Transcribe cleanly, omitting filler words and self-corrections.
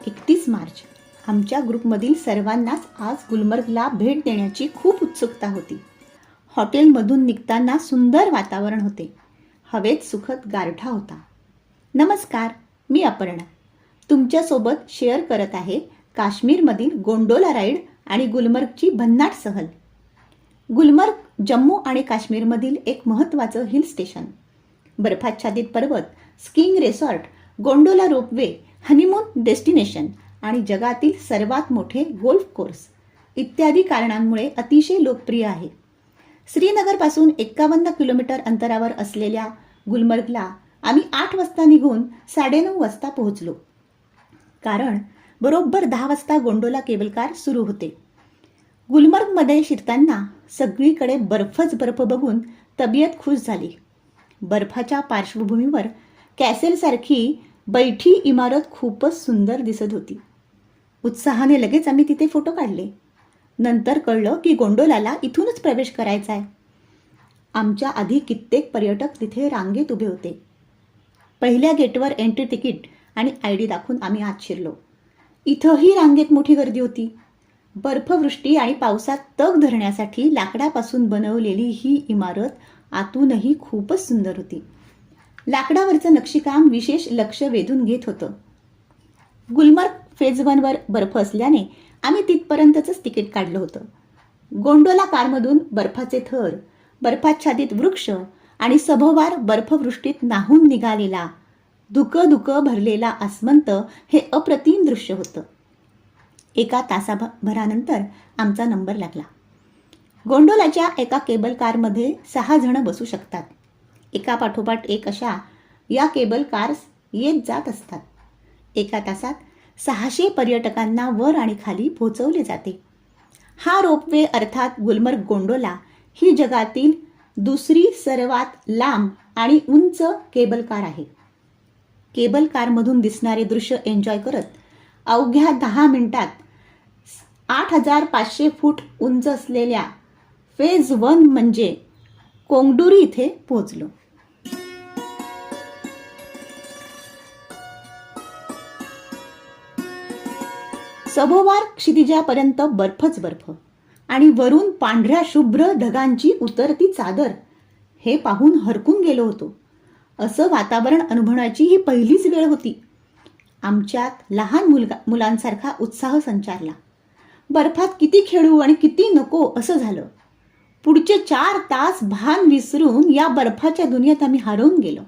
31 मार्च. आमच्या ग्रुपमधील सर्वांनाच आज गुलमर्गला भेट देण्याची खूप उत्सुकता होती. हॉटेलमधून निघताना सुंदर वातावरण होते. हवेत सुखद गारठा होता. नमस्कार, मी अपर्णा. तुमच्यासोबत शेअर करत आहे काश्मीरमधील गोंडोला राईड आणि गुलमर्गची भन्नाट सहल. गुलमर्ग जम्मू आणि काश्मीरमधील एक महत्त्वाचं हिल स्टेशन. बर्फाच्छादित पर्वत, skiing resort, gondola ropeway, honeymoon destination आणि जगातील सर्वात मोठे गोल्फ कोर्स इत्यादी कारणांमुळे अतिशय लोकप्रिय आहे. श्रीनगरपासून 51 किलोमीटर अंतरावर असलेल्या गुलमर्गला आम्ही 8 वाजता निघून 9:30 वाजता पोहोचलो. कारण बरोबर 10 वाजता गोंडोला केबल कार सुरू होते. गुलमर्गमध्ये शिरताना सगळीकडे बर्फच बर्फ बघून तब्येत खुश झाली. बर्फाच्या पार्श्वभूमीवर कॅसेलसारखी बैठी इमारत खूपच सुंदर दिसत होती. उत्साहाने लगेच आम्ही तिथे फोटो काढले. नंतर कळलं की गोंडोलाला इथूनच प्रवेश करायचा आहे. आमच्या आधी कित्येक पर्यटक तिथे रांगेत उभे होते. पहिल्या गेटवर एंट्री तिकीट आणि ID दाखवून आम्ही आत शिरलो. इथंही रांगेत मोठी गर्दी होती. बर्फवृष्टी आणि पावसात तग धरण्यासाठी लाकडापासून बनवलेली ही इमारत आतूनही खूपच सुंदर होती. लाकडावरचं नक्षीकाम विशेष लक्ष वेधून घेत होतं. गुलमर्ग फेज 1 वर बर्फ असल्याने आम्ही तिथपर्यंतच तिकीट काढलं होतं. गोंडोला कारमधून बर्फाचे थर, बर्फाच्छादित वृक्ष आणि सभोवार बर्फवृष्टीत न्हाऊन निघालेला धुकं भरलेला आसमंत हे अप्रतिम दृश्य होतं. 1 तासाभरानंतर आमचा नंबर लागला. गोंडोलाच्या एका केबल कारमध्ये 6 जण बसू शकतात. एकापाठोपाठ एक अशा या केबल कार्स येत जात असतात. 1 तासात 600 पर्यटकांना वर आणि खाली पोहोचवले जाते. हा रोपवे अर्थात गुलमर्ग गोंडोला ही जगातील दुसरी सर्वात लांब आणि उंच केबल कार आहे. केबल कारमधून दिसणारे दृश्य एन्जॉय करत अवघ्या 10 मिनिटात 8500 फूट उंच असलेल्या फेज 1 म्हणजे कोंगडुरी इथे पोहोचलो. सभोवार क्षितिजापर्यंत बर्फच बर्फ आणि वरून पांढऱ्या शुभ्र ढगांची उतरती चादर हे पाहून हरकून गेलो होतो. असं वातावरण अनुभवण्याची ही पहिलीच वेळ होती. आमच्यात लहान मुलांसारखा उत्साह संचारला. बर्फात किती खेळू आणि किती नको असं झालं. पुढचे 4 तास भान विसरून या बर्फाच्या दुनियेत आम्ही हरवून गेलो.